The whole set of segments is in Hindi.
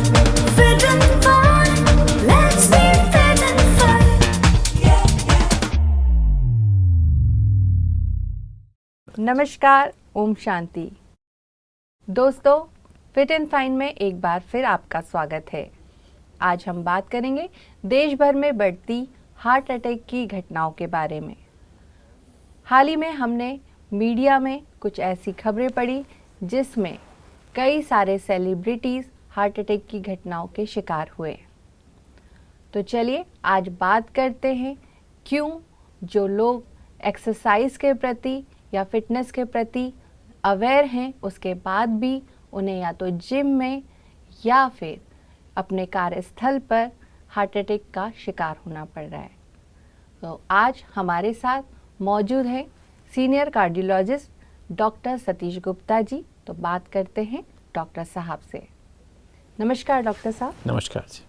Fit and fine, let's be fit and fine. नमस्कार, ओम शांति। दोस्तों, फिट एंड फाइन में एक बार फिर आपका स्वागत है। आज हम बात करेंगे देश भर में बढ़ती हार्ट अटैक की घटनाओं के बारे में। हाल ही में हमने मीडिया में कुछ ऐसी खबरें पढ़ी जिसमें कई सारे सेलिब्रिटीज़ हार्ट अटैक की घटनाओं के शिकार हुए। तो चलिए आज बात करते हैं क्यों जो लोग एक्सरसाइज के प्रति या फिटनेस के प्रति अवेयर हैं उसके बाद भी उन्हें या तो जिम में या फिर अपने कार्यस्थल पर हार्ट अटैक का शिकार होना पड़ रहा है। तो आज हमारे साथ मौजूद है senior cardiologist doctor Satish Gupta ji. तो बात करते हैं डॉक्टर साहब से। नमस्कार डॉक्टर साहब। नमस्कार जी।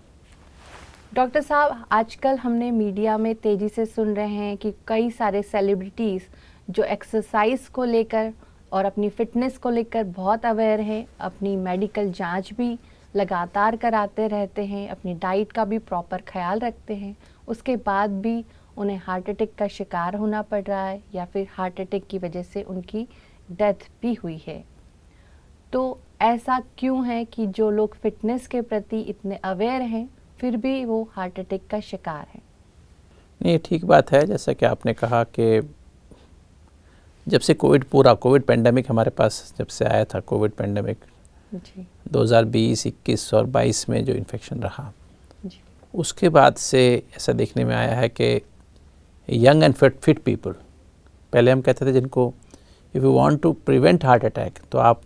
डॉक्टर साहब, आजकल हमने मीडिया में तेज़ी से सुन रहे हैं कि कई सारे सेलिब्रिटीज़ जो एक्सरसाइज को लेकर और अपनी फिटनेस को लेकर बहुत अवेयर हैं, अपनी मेडिकल जांच भी लगातार कराते रहते हैं, अपनी डाइट का भी प्रॉपर ख्याल रखते हैं, उसके बाद भी उन्हें हार्ट अटैक का शिकार होना पड़ रहा है या फिर हार्ट अटैक की वजह से उनकी डेथ भी हुई है। तो ऐसा क्यों है कि जो लोग फिटनेस के प्रति इतने अवेयर हैं फिर भी वो हार्ट अटैक का शिकार हैं? नहीं, ठीक बात है। जैसा कि आपने कहा कि जब से कोविड पेंडेमिक हमारे पास जब से आया था, कोविड पेंडेमिक जी 2020, 21 और 22 में जो इन्फेक्शन रहा, जी उसके बाद से ऐसा देखने में आया है कि यंग एंड फिट पीपल, पहले हम कहते थे जिनको if you want to prevent heart attack तो आप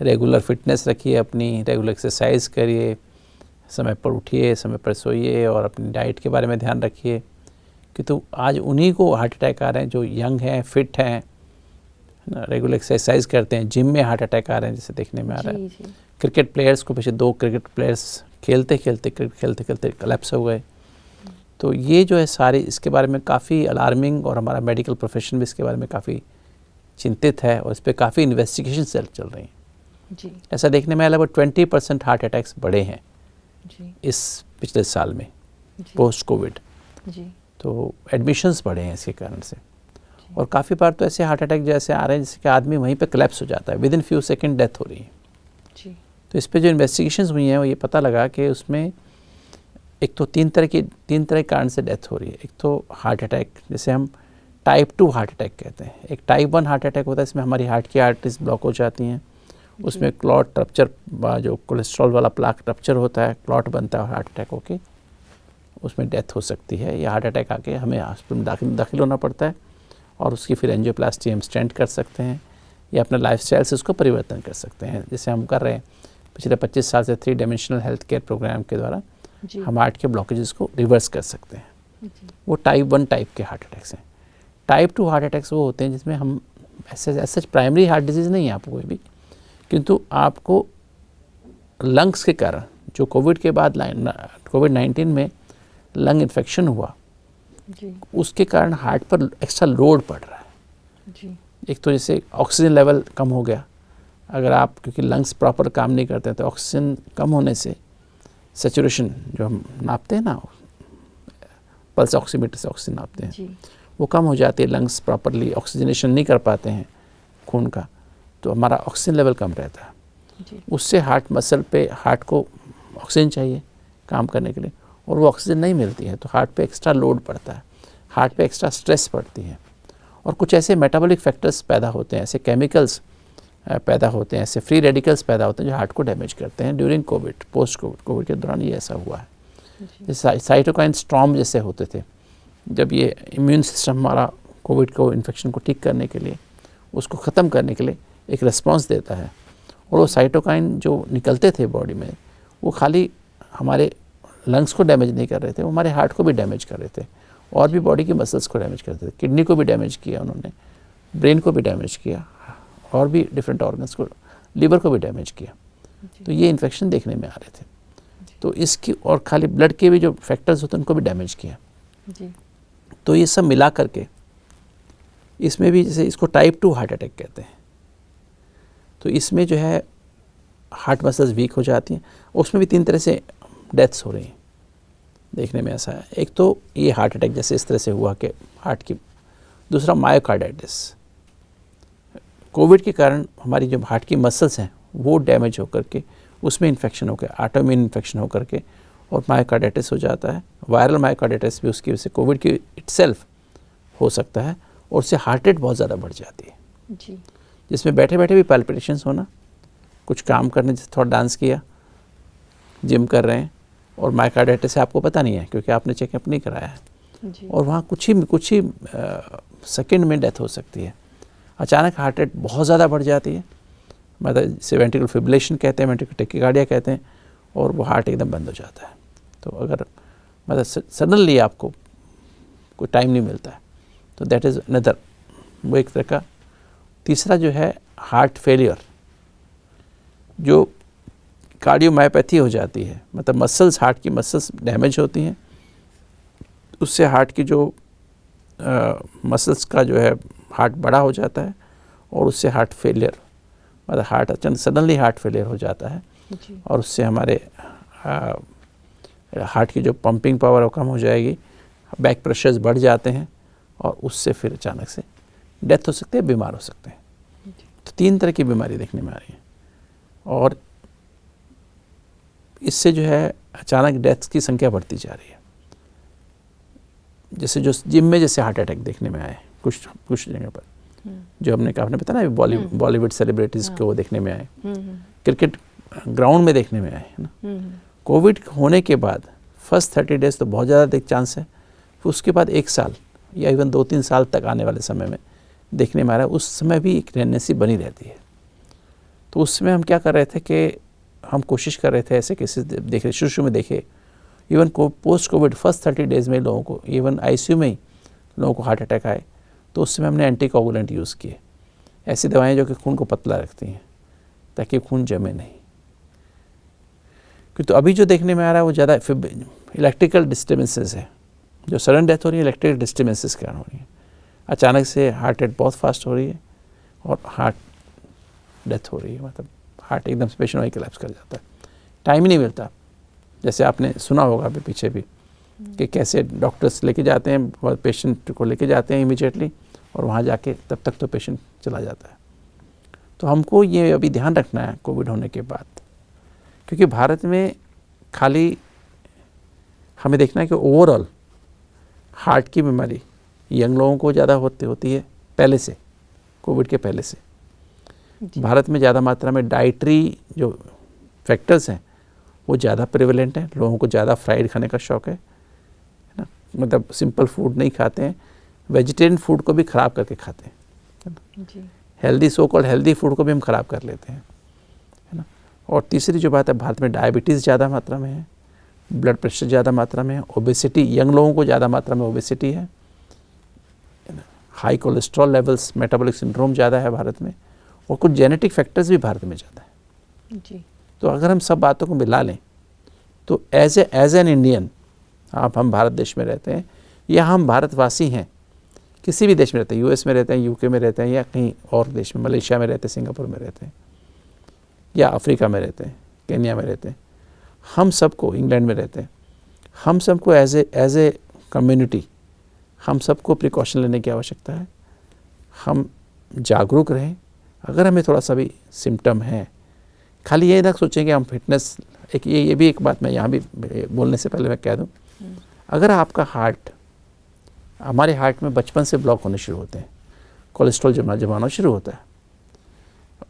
रेगुलर फिटनेस रखिए, अपनी रेगुलर एक्सरसाइज करिए, समय पर उठिए, समय पर सोइए और अपनी डाइट के बारे में ध्यान रखिए। कि तो आज उन्हीं को हार्ट अटैक आ रहे हैं जो यंग हैं, फिट हैं, रेगुलर एक्सरसाइज करते हैं, जिम में हार्ट अटैक आ रहे हैं जैसे देखने में आ रहा है। जी क्रिकेट प्लेयर्स को पीछे 2 क्रिकेट प्लेयर्स खेलते खेलते कलेप्स हो गए। तो ये जो है सारी इसके बारे में काफ़ी अलार्मिंग और हमारा मेडिकल प्रोफेशन भी इसके बारे में काफ़ी चिंतित है और इस पर काफ़ी इन्वेस्टिगेशन चल रही हैं। जी ऐसा देखने में आया लगभग 20% हार्ट अटैक्स बढ़े हैं जी इस पिछले साल में जी पोस्ट कोविड। जी तो एडमिशन्स बढ़े हैं इसके कारण से। और काफ़ी बार तो ऐसे हार्ट अटैक जैसे आ रहे हैं जिसके आदमी वहीं पे कोलैप्स हो जाता है, with in few second death हो रही है। जी तो इस पे जो इन्वेस्टिगेशंस हुई हैं वो ये पता लगा कि उसमें एक तो तीन तरह के कारण से डेथ हो रही है। एक तो हार्ट अटैक जिसे हम टाइप 2 हार्ट अटैक कहते हैं। एक टाइप 1 हार्ट अटैक होता है, इसमें हमारी हार्ट की आर्टरीज ब्लॉक हो जाती हैं, उसमें क्लॉट रप्चर, जो कोलेस्ट्रॉल वाला प्लाक रप्चर होता है, क्लॉट बनता है, हार्ट अटैक होके उसमें डेथ हो सकती है। या हार्ट अटैक आके हमें हॉस्पिटल में दाखिल होना पड़ता है और उसकी फिर एंजियोप्लास्टी हम स्टेंट कर सकते हैं या अपने लाइफस्टाइल से उसको परिवर्तन कर सकते हैं, जैसे हम कर रहे हैं पिछले 25 साल से 3 डायमेंशनल हेल्थ केयर प्रोग्राम के द्वारा हम हार्ट के ब्लॉकेजेस को रिवर्स कर सकते हैं। वो टाइप 1 टाइप के हार्ट अटैक्स हैं। टाइप 2 हार्ट अटैक्स वो होते हैं जिसमें हम ऐसे प्राइमरी हार्ट डिजीज़ नहीं है आपको कोई भी, किंतु आपको लंग्स के कारण जो कोविड के बाद कोविड-19 में लंग इन्फेक्शन हुआ जी उसके कारण हार्ट पर एक्स्ट्रा लोड पड़ रहा है। जी एक तो जैसे ऑक्सीजन लेवल कम हो गया, अगर आप क्योंकि लंग्स प्रॉपर काम नहीं करते हैं तो ऑक्सीजन कम होने से सैचुरेशन जो हम नापते हैं ना, पल्स ऑक्सीमीटर से ऑक्सीजन नापते हैं, जी वो कम हो जाती है। लंग्स प्रॉपरली ऑक्सीजनेशन नहीं कर पाते हैं खून का, तो हमारा ऑक्सीजन लेवल कम रहता है। जी उससे हार्ट मसल पे हार्ट को ऑक्सीजन चाहिए काम करने के लिए और वो ऑक्सीजन नहीं मिलती है तो हार्ट पे एक्स्ट्रा लोड पड़ता है, हार्ट पे एक्स्ट्रा स्ट्रेस पड़ती है और कुछ ऐसे मेटाबॉलिक फैक्टर्स पैदा होते हैं, ऐसे केमिकल्स पैदा होते हैं, ऐसे फ्री रेडिकल्स पैदा होते हैं जो हार्ट को डैमेज करते हैं। ड्यूरिंग कोविड, पोस्ट कोविड के दौरान ये ऐसा हुआ है। जैसे साइटोकाइन स्टॉर्म जैसे होते थे, जब ये इम्यून सिस्टम हमारा कोविड को इन्फेक्शन को ठीक करने के लिए, उसको ख़त्म करने के लिए एक रिस्पॉन्स देता है और वो साइटोकाइन जो निकलते थे बॉडी में वो खाली हमारे लंग्स को डैमेज नहीं कर रहे थे, वो हमारे हार्ट को भी डैमेज कर रहे थे और भी बॉडी की मसल्स को डैमेज करते थे। किडनी को भी डैमेज किया उन्होंने, ब्रेन को भी डैमेज किया और भी डिफरेंट ऑर्गन्स को, लिवर को भी डैमेज किया। तो ये इन्फेक्शन देखने में आ रहे थे। तो इसकी और खाली ब्लड के भी जो फैक्टर्स होते हैं उनको भी डैमेज किया। जी तो ये सब मिला करके इसमें भी, जैसे इसको टाइप 2 हार्ट अटैक कहते हैं, तो इसमें जो है हार्ट मसल्स वीक हो जाती हैं। उसमें भी 3 तरह से डेथ्स हो रही हैं, देखने में ऐसा है। एक तो ये हार्ट अटैक जैसे इस तरह से हुआ कि हार्ट की, दूसरा मायोकार्डाइटिस। कोविड के कारण हमारी जो हार्ट की मसल्स हैं वो डैमेज होकर के उसमें इन्फेक्शन होकर, ऑटोइम्यून इन्फेक्शन होकर के और मायोकार्डाइटिस हो जाता है। वायरल मायोकार्डाइटिस भी उसकी वजह से, कोविड की इटसेल्फ हो सकता है, और उससे हार्ट रेट बहुत ज़्यादा बढ़ जाती है जी। जिसमें बैठे बैठे भी पैल्पिटेशंस होना, कुछ काम करने, जैसे थोड़ा डांस किया, जिम कर रहे हैं, और मायोकार्डाइटिस से आपको पता नहीं है क्योंकि आपने चेकअप नहीं कराया है, जी। और वहाँ कुछ ही सेकंड में डेथ हो सकती है। अचानक हार्ट रेट बहुत ज़्यादा बढ़ जाती है, मतलब जिसे वेंट्रिकुलर फिब्रिलेशन कहते हैं, वेंट्रिकुलर टैकीकार्डिया कहते हैं, और वो हार्ट एकदम बंद हो जाता है। तो अगर मतलब सडनली आपको कोई टाइम नहीं मिलता है तो दैट इज़ अनदर, वो एक तरह का। तीसरा जो है हार्ट फेलियर, जो कार्डियोमायोपैथी हो जाती है, मतलब मसल्स, हार्ट की मसल्स डैमेज होती हैं, उससे हार्ट की जो मसल्स का जो है हार्ट बड़ा हो जाता है, और उससे हार्ट फेलियर, मतलब हार्ट अचानक सडनली हार्ट फेलियर हो जाता है, जी। और उससे हमारे हार्ट की जो पंपिंग पावर वो कम हो जाएगी, बैक प्रेशर्स बढ़ जाते हैं, और उससे फिर अचानक से डेथ हो सकती है, बीमार हो सकते हैं। तो 3 तरह की बीमारी देखने में आ रही है, और इससे जो है अचानक डेथ्स की संख्या बढ़ती जा रही है। जैसे जो जिम में जैसे हार्ट अटैक देखने में आए कुछ जगह पर, जो हमने कहा, आपने पता ना बॉलीवुड सेलिब्रिटीज़ को देखने में आए, क्रिकेट ग्राउंड में देखने में आए, है ना। कोविड होने के बाद फर्स्ट 30 डेज तो बहुत ज़्यादा चांस है, फिर उसके बाद 1 साल या इवन 2-3 साल तक आने वाले समय में देखने में आ रहा है, उस समय भी एक टेंडेंसी बनी रहती है। तो उस समय हम क्या कर रहे थे कि हम कोशिश कर रहे थे, ऐसे केसेस देख रहे, शुरू में देखे, इवन को पोस्ट कोविड फर्स्ट 30 डेज़ में लोगों को, इवन आईसीयू में ही लोगों को हार्ट अटैक आए, तो उस समय हमने एंटीकोगुलेंट यूज़ किए, ऐसी दवाएं जो कि खून को पतला रखती हैं ताकि खून जमे नहीं। तो अभी जो देखने में आ रहा है वो ज़्यादा इलेक्ट्रिकल डिस्टर्बेंसेस है, जो सडन डेथ हो रही है इलेक्ट्रिकल डिस्टर्बेंसेस के कारण हो रही है। अचानक से हार्ट रेट बहुत फास्ट हो रही है और हार्ट डेथ हो रही है, मतलब हार्ट एकदम से पेशेंट वही कोलैप्स कर जाता है, टाइम ही नहीं मिलता। जैसे आपने सुना होगा अभी पीछे भी कि कैसे डॉक्टर्स लेके जाते हैं, पेशेंट को लेके जाते हैं इमीडिएटली, और वहाँ जाके तब तक तो पेशेंट चला जाता है। तो हमको ये अभी ध्यान रखना है कोविड होने के बाद, क्योंकि भारत में खाली हमें देखना है कि ओवरऑल हार्ट की बीमारी यंग लोगों को ज़्यादा होती है पहले से, कोविड के पहले से। भारत में ज़्यादा मात्रा में डाइटरी जो फैक्टर्स हैं वो ज़्यादा प्रेवलेंट हैं, लोगों को ज़्यादा फ्राइड खाने का शौक़ है ना, मतलब सिंपल फूड नहीं खाते हैं, वेजिटेरियन फूड को भी ख़राब करके खाते हैं, है ना। जी। Healthy so called healthy food को भी हम ख़राब कर लेते हैं, है ना। और तीसरी जो बात है, भारत में डायबिटीज़ ज़्यादा मात्रा में है, ब्लड प्रेशर ज़्यादा मात्रा में है, ओबेसिटी, यंग लोगों को ज़्यादा मात्रा में ओबेसिटी है ना, high cholesterol levels, metabolic syndrome ज़्यादा है भारत में, और कुछ जेनेटिक फैक्टर्स भी भारत में ज़्यादा है। जी। तो अगर हम सब बातों को मिला लें तो एज एन इंडियन, हम भारत देश में रहते हैं या हम भारतवासी हैं, किसी भी देश में रहते हैं, यूएस में रहते हैं, यूके में रहते हैं, या कहीं और देश में, मलेशिया में रहते हैं, सिंगापुर में रहते हैं, या अफ्रीका में रहते हैं, केन्या में रहते हैं, हम सबको, इंग्लैंड में रहते हैं, हम सबको एज ए कम्युनिटी हम सबको प्रिकॉशन लेने की आवश्यकता है। हम जागरूक रहें। अगर हमें थोड़ा सा भी सिम्टम है, खाली ये ना सोचें कि हम फिटनेस, एक ये भी एक बात मैं यहाँ भी बोलने से पहले मैं कह दूँ, अगर आपका हार्ट, हमारे हार्ट में बचपन से ब्लॉक होने शुरू होते हैं, कोलेस्ट्रॉल जमाना शुरू होता है,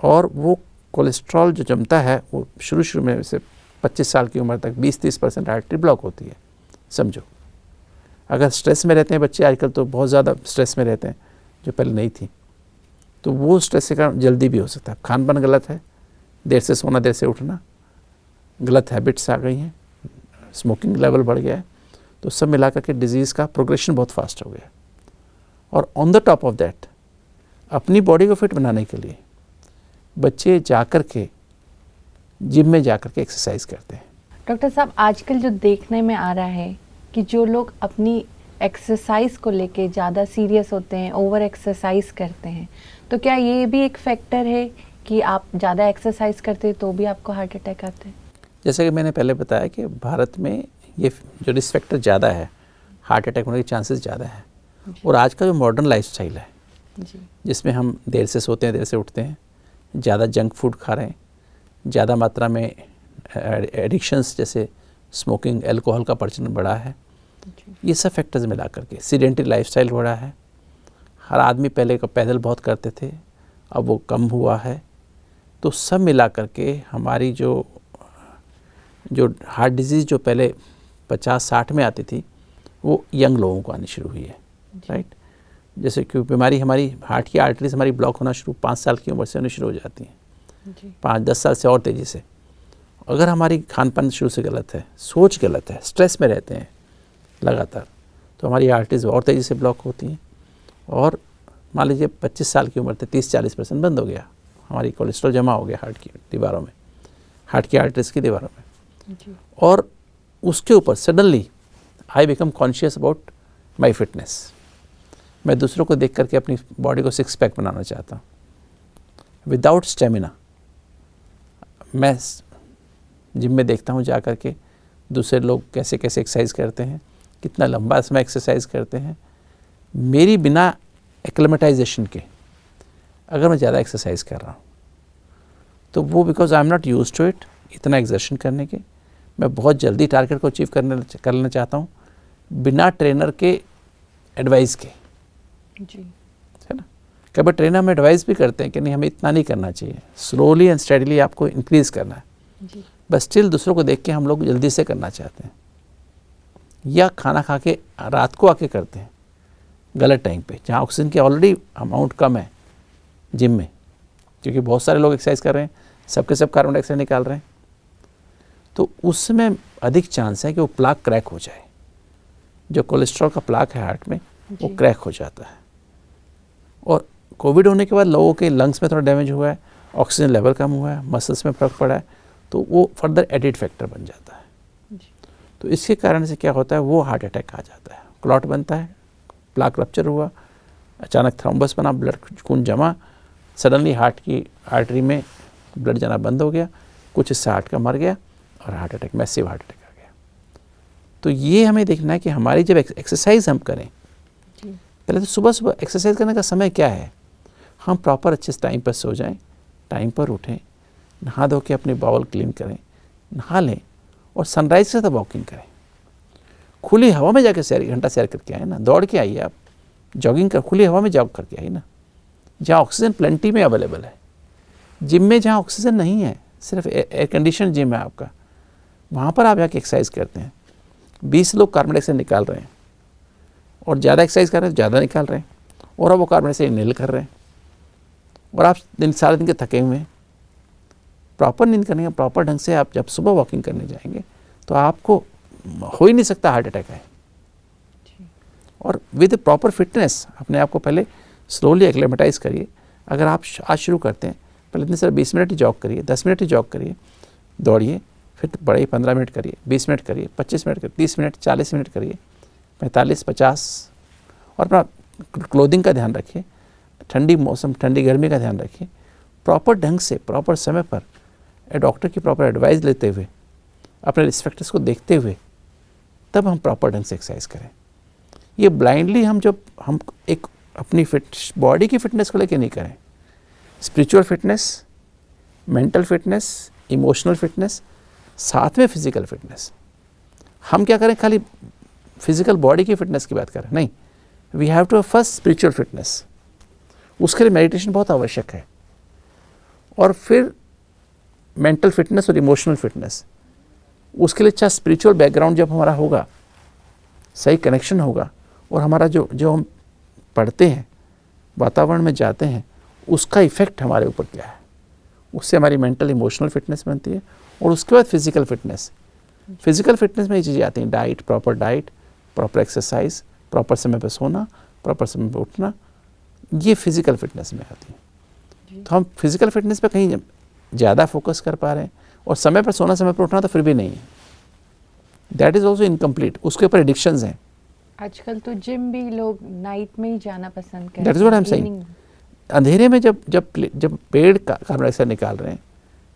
और वो कोलेस्ट्रॉल जो जमता है वो शुरू में से 25 साल की उम्र तक 20-30% आर्टरी ब्लॉक होती है, समझो। अगर स्ट्रेस में रहते हैं बच्चे, आजकल तो बहुत ज़्यादा स्ट्रेस में रहते हैं जो पहले नहीं थी, तो वो स्ट्रेस के कारण जल्दी भी हो सकता है। खान पान गलत है, देर से सोना देर से उठना, गलत हैबिट्स आ गई हैं, स्मोकिंग लेवल बढ़ गया है, तो सब मिलाकर के डिजीज़ का प्रोग्रेशन बहुत फास्ट हो गया। और on the top of that, अपनी बॉडी को फिट बनाने के लिए बच्चे जाकर के जिम में जाकर के एक्सरसाइज करते हैं। डॉक्टर साहब, आजकल जो देखने में आ रहा है कि जो लोग अपनी एक्सरसाइज को लेके ज़्यादा सीरियस होते हैं, ओवर एक्सरसाइज करते हैं, तो क्या ये भी एक फैक्टर है कि आप ज़्यादा एक्सरसाइज करते तो भी आपको हार्ट अटैक आते हैं? जैसे कि मैंने पहले बताया कि भारत में ये जो रिस्क फैक्टर ज़्यादा है, हार्ट अटैक होने के चांसेस ज़्यादा है। और आज का जो मॉडर्न लाइफस्टाइल है, जी जिसमें हम देर से सोते हैं, देर से उठते हैं, ज़्यादा जंक फूड खा रहे हैं, ज़्यादा मात्रा में एडिक्शंस जैसे स्मोकिंग, अल्कोहल का प्रचलन बढ़ा है, जी ये सब फैक्टर्स मिला करके सीडेंटरी लाइफस्टाइल बढ़ा है। हर आदमी पहले का पैदल बहुत करते थे, अब वो कम हुआ है। तो सब मिला करके हमारी जो हार्ट डिजीज़ जो पहले 50-60 में आती थी, वो यंग लोगों को आनी शुरू हुई है, राइट। जैसे कि बीमारी हमारी हार्ट की आर्टरीज हमारी ब्लॉक होना शुरू 5 साल की उम्र से होनी शुरू हो जाती हैं, जी 5-10 साल से और तेज़ी से। अगर हमारी खान पान शुरू से गलत है, सोच गलत है, स्ट्रेस में रहते हैं लगातार, तो हमारी आर्टरीज और तेज़ी से ब्लॉक होती हैं। और मान लीजिए 25 साल की उम्र से 30-40% बंद हो गया, हमारी कोलेस्ट्रॉल जमा हो गया हार्ट की दीवारों में, हार्ट की आर्टरीज की दीवारों में। जी और उसके ऊपर suddenly I become conscious about my fitness. मैं दूसरों को देख करके अपनी बॉडी को 6 पैक बनाना चाहता हूँ विदाउट स्टेमिना। मैं जिम में देखता हूँ जा करके दूसरे लोग कैसे कैसे एक्सरसाइज करते हैं, कितना लंबा समय एक्सरसाइज करते हैं। मेरी बिना एक्लेमेटाइजेशन के अगर मैं ज़्यादा एक्सरसाइज कर रहा हूँ तो वो because I am not use to it, इतना एक्सर्शन करने के, मैं बहुत जल्दी टारगेट को अचीव करना चाहता हूँ बिना ट्रेनर के एडवाइस के, जी है ना। कभी ट्रेनर में एडवाइस भी करते हैं कि नहीं हमें इतना नहीं करना चाहिए, स्लोली एंड स्टेडीली आपको इंक्रीज़ करना है, जी बस स्टिल दूसरों को देख के हम लोग जल्दी से करना चाहते हैं, या खाना खा के रात को आके करते हैं गलत टाइम पे, जहाँ ऑक्सीजन की ऑलरेडी अमाउंट कम है जिम में, क्योंकि बहुत सारे लोग एक्सरसाइज कर रहे हैं, सबके सब कार्बन डाइऑक्साइड निकाल रहे हैं, तो उसमें अधिक चांस है कि वो प्लाक क्रैक हो जाए। जो कोलेस्ट्रॉल का प्लाक है हार्ट में वो जी। क्रैक हो जाता है। और कोविड होने के बाद लोगों के लंग्स में थोड़ा डैमेज हुआ है, ऑक्सीजन लेवल कम हुआ है, मसल्स में फर्क पड़ा है, तो वो फर्दर एडिड फैक्टर बन जाता है। जी तो इसके कारण से क्या होता है, वो हार्ट अटैक आ जाता है, क्लॉट बनता है, प्लाक रप्चर हुआ, अचानक थ्रोम्बस बना, ब्लड खून जमा, सडनली हार्ट की आर्टरी में ब्लड जाना बंद हो गया, कुछ हिस्सा हार्ट का मर गया और heart attack, massive heart attack आ गया। तो ये हमें देखना है कि हमारी जब एक्सरसाइज हम करें, जी पहले तो सुबह सुबह एक्सरसाइज करने का समय क्या है, हम प्रॉपर अच्छे से टाइम पर सो जाएं, टाइम पर उठें, नहा धो के अपने बाउल क्लीन करें, नहा लें और सनराइज से तब वॉकिंग करें। खुली हवा में जाके सैर, घंटा सैर करके आए ना, दौड़ के आइए, आप जॉगिंग कर, खुली हवा में जॉग करके आइए ना, जहाँ ऑक्सीजन प्लेंटी में अवेलेबल है। जिम में जहाँ ऑक्सीजन नहीं है, सिर्फ एयर कंडीशन जिम है आपका, वहाँ पर आप जाके एक्सरसाइज करते हैं, 20 लोग कार्बन डाइऑक्साइड निकाल रहे हैं और ज़्यादा एक्सरसाइज कर रहे हैं, ज़्यादा निकाल रहे हैं, और अब वो कार्बन डाइऑक्साइड इनहेल कर रहे हैं, और आप सारे दिन के थके हुए हैं। प्रॉपर नींद करने का, प्रॉपर ढंग से आप जब सुबह वॉकिंग करने जाएंगे तो आपको हो ही नहीं सकता हार्ट अटैक है। और विद प्रॉपर फिटनेस अपने आप को पहले स्लोली एक्लेमेटाइज करिए। अगर आप आज शुरू करते हैं, पहले इतने सारे 20 मिनट ही जॉग करिए, 10 मिनट ही जॉग करिए, दौड़िए, फिर बड़े 15 मिनट करिए, 20 मिनट करिए, 25 मिनट करिए, 30 मिनट, 40 मिनट करिए, 45-50। और अपना क्लोथिंग का ध्यान रखिए, ठंडी मौसम, ठंडी गर्मी का ध्यान रखिए, प्रॉपर ढंग से, प्रॉपर समय पर डॉक्टर की प्रॉपर एडवाइस लेते हुए, अपने रिस्क फैक्टर्स को देखते हुए, तब हम प्रॉपर ढंग से एक्सरसाइज करें। ये ब्लाइंडली हम एक अपनी बॉडी की फिटनेस को लेके नहीं करें, spiritual fitness, mental fitness, emotional fitness, साथ में फिजिकल फिटनेस। हम क्या करें, खाली फिजिकल बॉडी की फिटनेस की बात करें, नहीं, we have to first spiritual fitness. उसके लिए मेडिटेशन बहुत आवश्यक है, और फिर मेंटल फिटनेस और इमोशनल फिटनेस। उसके लिए अच्छा स्पिरिचुअल बैकग्राउंड जब हमारा होगा, सही कनेक्शन होगा, और हमारा जो हम पढ़ते हैं, वातावरण में जाते हैं, उसका इफ़ेक्ट हमारे ऊपर क्या है, उससे हमारी मेंटल इमोशनल फिटनेस बनती है। और उसके बाद फिजिकल फिटनेस। फिजिकल फिटनेस में ये चीज़ें आती हैं, डाइट, प्रॉपर एक्सरसाइज, प्रॉपर समय पर सोना, प्रॉपर समय पर उठना, ये फिजिकल फिटनेस में आती है। तो हम फिजिकल फिटनेस पे कहीं ज़्यादा फोकस कर पा रहे हैं, और समय पर सोना, समय पर उठना तो फिर भी नहीं है, दैट इज़ ऑल्सो इनकम्प्लीट। उसके ऊपर एडिक्शंस हैं। आजकल तो जिम भी लोग नाइट में ही जाना पसंद करते हैं। That is what I'm saying. evening- अंधेरे में जब पेड़ कार्बन डाइऑक्साइड निकाल रहे हैं,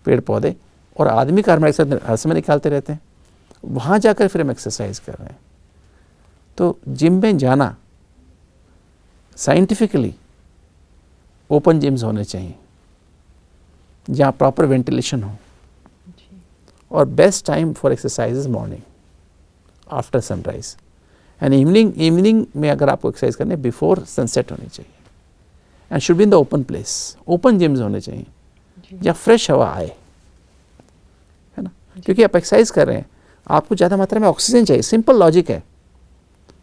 पेड़ पौधे, और आदमी कार्बन डाइऑक्साइड हर समय निकालते रहते हैं, वहाँ जाकर फिर हम एक्सरसाइज कर रहे हैं। तो जिम में जाना साइंटिफिकली ओपन जिम्स होने चाहिए जहाँ प्रॉपर वेंटिलेशन हो, और best time for exercise is morning after sunrise, and evening में अगर आपको एक्सरसाइज करनी है बिफोर सनसेट होनी चाहिए, and should be in the open place, open gyms होने चाहिए जहाँ फ्रेश हवा आए, है ना, क्योंकि आप एक्सरसाइज कर रहे हैं, आपको ज़्यादा मात्रा में ऑक्सीजन चाहिए। सिंपल लॉजिक है,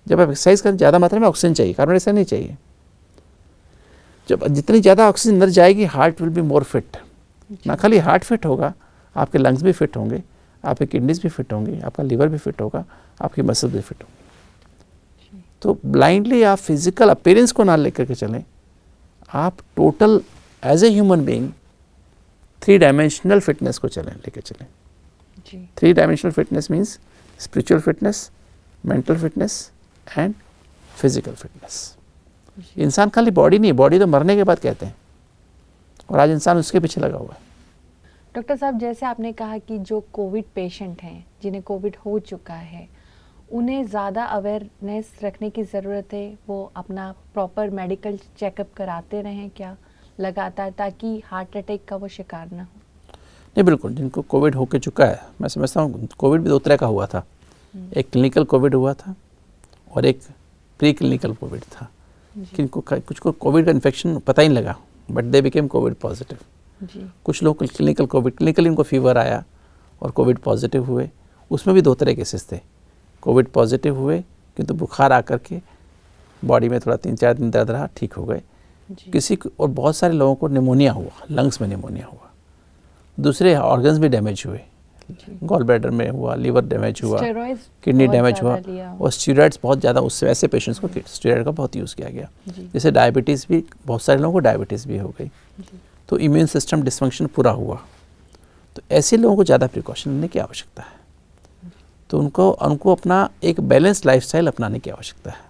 जब आप एक्सरसाइज करें ज़्यादा मात्रा में ऑक्सीजन चाहिए, कार्बन डाइऑक्साइड नहीं चाहिए। जब जितनी ज़्यादा ऑक्सीजन अंदर जाएगी, heart will be more fit. ना खाली हार्ट फिट होगा, आपके लंग्स भी फिट होंगे, आपकी किडनीज भी फिट होंगी, आपका लीवर भी फिट होगा, आपकी मसल भी फिट होंगी। तो ब्लाइंडली आप फिजिकल अपीयरेंस को ना लेकर के चलें, आप total as a human being 3 dimensional fitness को लेकर चलें। 3 dimensional fitness means spiritual fitness, mental fitness and physical fitness. इंसान खाली बॉडी नहीं, बॉडी तो मरने के बाद कहते हैं, और आज इंसान उसके पीछे लगा हुआ है। डॉक्टर साहब, जैसे आपने कहा कि जो कोविड पेशेंट हैं, जिन्हें कोविड हो चुका है, उन्हें ज़्यादा अवेयरनेस रखने की ज़रूरत है, वो अपना प्रॉपर मेडिकल चेकअप कराते रहें क्या लगातार, ताकि हार्ट अटैक का वो शिकार ना हो? नहीं, बिल्कुल, जिनको कोविड होके चुका है, मैं समझता हूँ कोविड भी 2 तरह का हुआ था। एक क्लिनिकल कोविड हुआ था और एक प्री क्लिनिकल कोविड था। कुछ को कोविड का इन्फेक्शन पता ही नहीं लगा, but they became Covid positive. कुछ लोग क्लिनिकल कोविड, क्लिनिकली उनको फीवर आया और कोविड पॉजिटिव हुए। उसमें भी 2 तरह केसेस थे। कोविड पॉजिटिव हुए किंतु बुखार आकर के बॉडी में थोड़ा 3-4 दिन दर्द रहा, ठीक हो गए। किसी को, और बहुत सारे लोगों को निमोनिया हुआ, लंग्स में निमोनिया हुआ। दूसरे ऑर्गन्स भी डैमेज हुए, गॉल ब्लैडर में हुआ, लीवर डैमेज हुआ, किडनी डैमेज हुआ, और स्टेरॉइड्स बहुत ज़्यादा, उससे ऐसे पेशेंट्स को स्टेरॉइड का बहुत यूज़ किया गया। जैसे डायबिटीज़ भी, बहुत सारे लोगों को डायबिटीज़ भी हो गई, तो इम्यून सिस्टम डिसफंक्शन पूरा हुआ। तो ऐसे लोगों को ज़्यादा प्रिकॉशन लेने की आवश्यकता है। तो उनको अपना एक बैलेंस्ड लाइफस्टाइल अपनाने की आवश्यकता है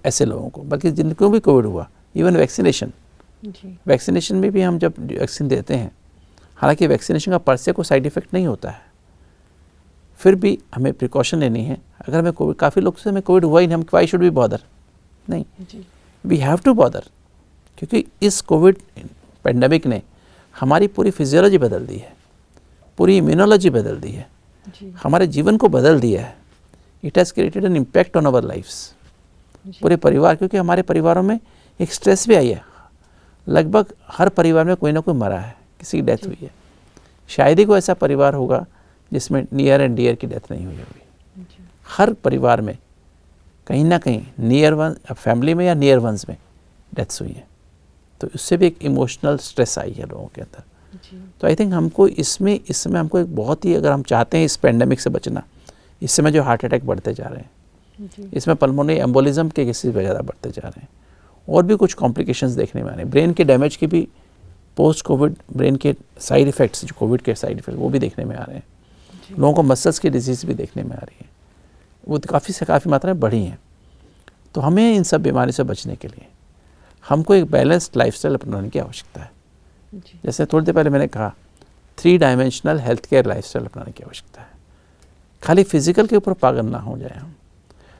ऐसे लोगों को। बल्कि जिनको भी कोविड हुआ, इवन वैक्सीनेशन में भी हम जब वैक्सीन देते हैं, हालांकि वैक्सीनेशन का पर से कोई साइड इफ़ेक्ट नहीं होता है, फिर भी हमें प्रिकॉशन लेनी है। अगर हमें कोविड, काफ़ी लोग से हमें कोविड हुआ ही नहीं, हम व्हाई शुड बी बॉदर? नहीं, वी हैव टू बॉदर, क्योंकि इस कोविड पेंडेमिक ने हमारी पूरी फिजियोलॉजी बदल दी है, पूरी इम्यूनोलॉजी बदल दी है, हमारे जीवन को बदल दिया है। It has created an impact on our lifes, पूरे परिवार, क्योंकि हमारे परिवारों में एक स्ट्रेस भी आई है। लगभग हर परिवार में कोई ना कोई मरा है, किसी की डेथ हुई है। शायद ही कोई ऐसा परिवार होगा जिसमें नियर एंड डियर की डेथ नहीं हुई होगी। हर परिवार में कहीं ना कहीं नियर वन, फैमिली में या नियर वंस में डेथ्स हुई हैं। तो उससे भी एक इमोशनल स्ट्रेस आई है लोगों के अंदर। तो आई थिंक हमको इस समय हमको एक बहुत ही, अगर हम चाहते हैं इस पेंडेमिक से बचना, इस समय जो हार्ट अटैक बढ़ते जा रहे हैं, इसमें पल्मोनरी एम्बोलिज्म के केसेस ज़्यादा बढ़ते जा रहे हैं, और भी कुछ कॉम्प्लिकेशंस देखने में आ रहे हैं। ब्रेन के डैमेज के भी, पोस्ट कोविड ब्रेन के साइड इफ़ेक्ट्स, जो कोविड के साइड इफ़ेक्ट, वो भी देखने में आ रहे हैं। लोगों को मसल्स की डिजीज़ भी देखने में आ रही है, वो काफ़ी से काफ़ी मात्रा में बढ़ी हैं। तो हमें इन सब बीमारी से बचने के लिए हमको एक बैलेंस्ड लाइफस्टाइल अपनाने की आवश्यकता है। जैसे थोड़ी देर पहले मैंने कहा, 3 डायमेंशनल हेल्थ केयर लाइफस्टाइल अपनाने की आवश्यकता है। खाली फिजिकल के ऊपर पागल ना हो जाए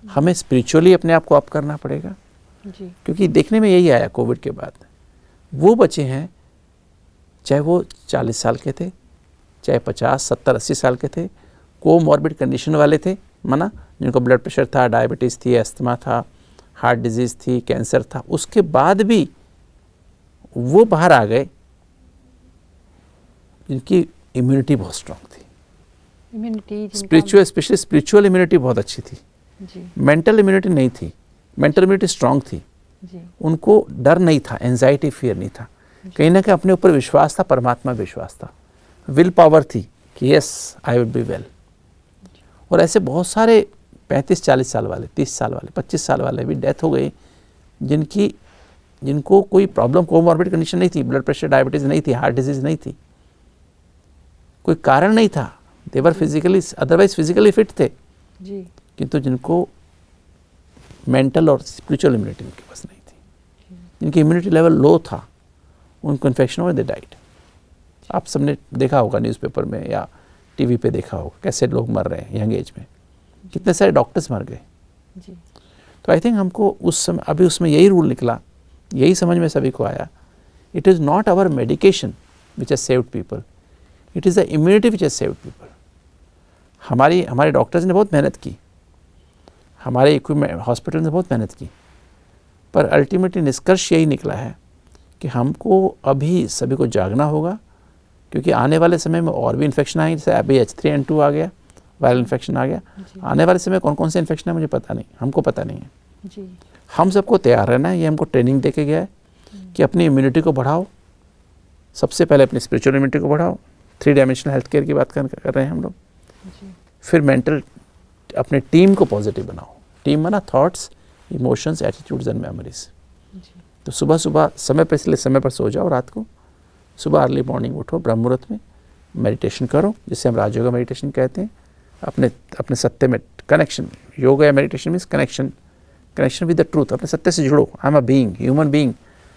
हमें स्पिरिचुअली अपने आप को अप करना पड़ेगा। क्योंकि देखने में यही आया कोविड के बाद, वो बच्चे हैं, चाहे वो 40 साल के थे, चाहे 50, 70, 80 साल के थे, कोमॉर्बिड कंडीशन वाले थे, माना जिनको ब्लड प्रेशर था, डायबिटीज़ थी, अस्थमा था, हार्ट डिजीज़ थी, कैंसर था, उसके बाद भी वो बाहर आ गए जिनकी इम्यूनिटी बहुत स्ट्रांग थी। स्पिरिचुअल, स्पेशली स्पिरिचुअल इम्यूनिटी बहुत अच्छी थी। मेंटल इम्यूनिटी नहीं थी, मेंटल इम्यूनिटी स्ट्रांग थी। उनको डर नहीं था, एंजाइटी, फियर नहीं था, कहीं ना कहीं अपने ऊपर विश्वास था, परमात्मा विश्वास था, विल पावर थी कि yes I will be well. और ऐसे बहुत सारे 35-40 साल वाले, 30 साल वाले, 25 साल वाले भी डेथ हो गई, जिनको कोई प्रॉब्लम, कोमॉर्बिड कंडीशन नहीं थी, ब्लड प्रेशर, डायबिटीज़ नहीं थी, हार्ट डिजीज़ नहीं थी, कोई कारण नहीं था, देवर फिजिकली, अदरवाइज फिजिकली फिट थे, किंतु जिनको मेंटल और स्पिरिचुअल इम्यूनिटी उनके पास नहीं थी। जिनकी इम्यूनिटी लेवल लो था, उनको इन्फेक्शन हुआ, दे डाइड। आप सबने देखा होगा न्यूज़पेपर में या टीवी पे देखा होगा कैसे लोग मर रहे हैं यंग एज में, कितने सारे डॉक्टर्स मर गए। जी। तो आई थिंक हमको उस समय, अभी उसमें यही रूल निकला, यही समझ में सभी को आया, it is not our medication which has saved people, it is the immunity which has saved people. हमारे डॉक्टर्स ने बहुत मेहनत की, हमारे इक्विपमेंट हॉस्पिटल ने बहुत मेहनत की, पर अल्टीमेटली निष्कर्ष यही निकला है कि हमको अभी सभी को जागना होगा, क्योंकि आने वाले समय में और भी इन्फेक्शन आएंगे। जैसे अभी H3N2 आ गया, वायरल इन्फेक्शन आ गया, आने वाले समय कौन कौन से इन्फेक्शन है मुझे पता नहीं, हमको पता नहीं है। जी। हम सबको तैयार रहना है, ये हमको ट्रेनिंग दे के गया है कि अपनी इम्यूनिटी को बढ़ाओ। सबसे पहले अपनी स्पिरिचुअल इम्यूनिटी को बढ़ाओ, 3 डायमेंशनल हेल्थ केयर की बात कर रहे हैं हम लोग। जी। फिर मेंटल, अपने टीम को पॉजिटिव बनाओ। टीम माना thoughts, emotions, attitudes and memories. जी। तो सुबह सुबह समय पर, इसलिए समय पर सो जाओ, रात को सुबह अर्ली मॉर्निंग उठो, ब्रह्म मुहूर्त में मेडिटेशन करो, जिसे हम राजयोगा मेडिटेशन कहते हैं। अपने सत्य में कनेक्शन, योगा या meditation means connection with the truth, अपने सत्य से जुड़ो। I am a being, human being,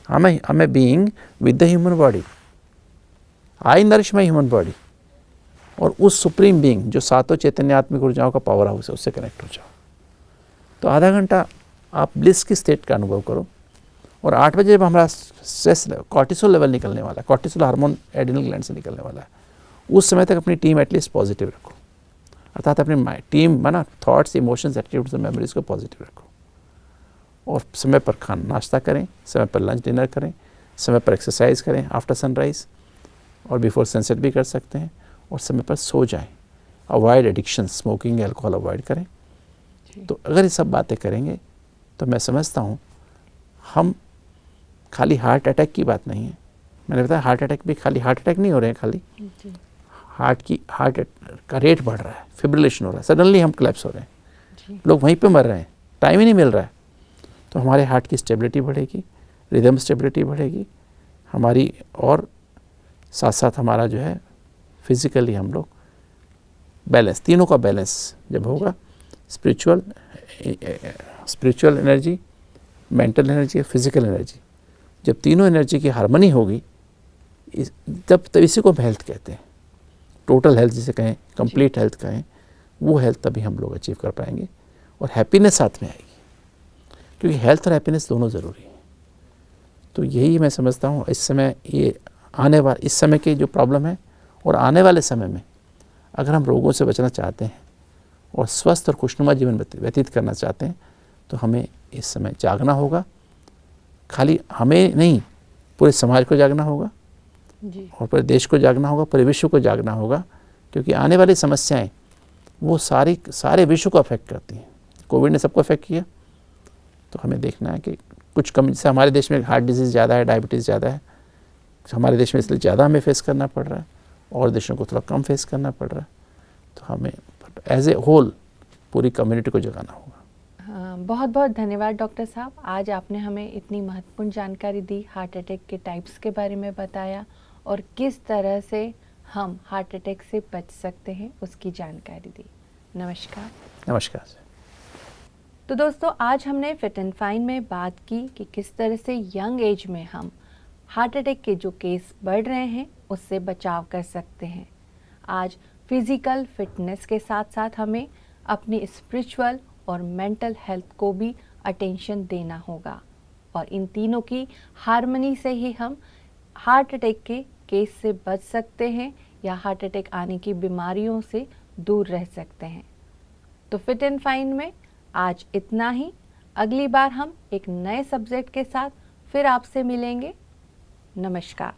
I am a being with the human body, I nourish my human body. और उस सुप्रीम बीइंग जो सातों चैतन्यात्मिक ऊर्जाओं का पावर हाउस है, उससे कनेक्ट हो जाओ। तो आधा घंटा आप ब्लिस की स्टेट का अनुभव करो। और 8 बजे जब हमारा स्ट्रेस लेवल, कॉर्टिसोल लेवल निकलने वाला है, कॉर्टिसोल हार्मोन एड्रिनल ग्लैंड से निकलने वाला है, उस समय तक अपनी टीम एटलीस्ट पॉजिटिव रखो। अर्थात अपनी टीम माना थॉट्स, इमोशंस, एटीट्यूड्स और मेमोरीज को पॉजिटिव रखो। और समय पर खाना नाश्ता करें, समय पर लंच डिनर करें, समय पर एक्सरसाइज करें आफ्टर सनराइज और बिफोर सनसेट भी कर सकते हैं, और समय पर सो जाएं। Avoid addiction, smoking, alcohol avoid करें। तो अगर ये सब बातें करेंगे तो मैं समझता हूँ हम, खाली हार्ट अटैक की बात नहीं है, मैंने बताया हार्ट अटैक भी खाली हार्ट अटैक नहीं हो रहे हैं, खाली हार्ट का रेट बढ़ रहा है, फिब्रिलेशन हो रहा है, सडनली हम कोलैप्स हो रहे हैं, लोग वहीं पे मर रहे हैं, टाइम ही नहीं मिल रहा है। तो हमारे हार्ट की स्टेबिलिटी बढ़ेगी, रिदम स्टेबिलिटी बढ़ेगी हमारी, और साथ साथ हमारा जो है फिजिकली हम लोग बैलेंस, तीनों का बैलेंस जब होगा, spiritual energy, mental energy, physical energy, जब तीनों एनर्जी की हार्मनी होगी, तब इसी को हम हेल्थ कहते हैं। टोटल हेल्थ जिसे कहें, कंप्लीट हेल्थ कहें, वो हेल्थ तभी हम लोग अचीव कर पाएंगे, और हैप्पीनेस साथ में आएगी, क्योंकि हेल्थ और हैप्पीनेस दोनों ज़रूरी है। तो यही मैं समझता हूँ इस समय, ये इस समय की जो प्रॉब्लम है और आने वाले समय में अगर हम रोगों से बचना चाहते हैं और स्वस्थ और खुशनुमा जीवन व्यतीत करना चाहते हैं, तो हमें इस समय जागना होगा। खाली हमें नहीं, पूरे समाज को जागना होगा जी। और पूरे देश को जागना होगा, पूरे विश्व को जागना होगा, क्योंकि आने वाली समस्याएं वो सारे विश्व को अफेक्ट करती हैं। कोविड ने सबको अफेक्ट किया, तो हमें देखना है कि कुछ कम, जैसे हमारे देश में हार्ट डिजीज़ ज़्यादा है, डायबिटीज़ ज़्यादा है हमारे देश में, इसलिए ज़्यादा हमें फेस करना पड़ रहा है, और देशों को थोड़ा कम फेस करना पड़ रहा है। तो हमें एज ए होल पूरी कम्युनिटी को जगाना होगा। बहुत बहुत धन्यवाद डॉक्टर साहब, आज आपने हमें इतनी महत्वपूर्ण जानकारी दी, हार्ट अटैक के टाइप्स के बारे में बताया, और किस तरह से हम हार्ट अटैक से बच सकते हैं उसकी जानकारी दी। नमस्कार। नमस्कार। तो दोस्तों, आज हमने फिट एंड फाइन में बात की कि किस तरह से यंग एज में हम हार्ट अटैक के जो केस बढ़ रहे हैं उससे बचाव कर सकते हैं। आज फिजिकल फिटनेस के साथ साथ हमें अपनी स्पिरिचुअल और मेंटल हेल्थ को भी अटेंशन देना होगा, और इन तीनों की हार्मनी से ही हम हार्ट अटैक के केस से बच सकते हैं या हार्ट अटैक आने की बीमारियों से दूर रह सकते हैं। तो फिट एंड फाइन में आज इतना ही। अगली बार हम एक नए सब्जेक्ट के साथ फिर आपसे मिलेंगे। नमस्कार।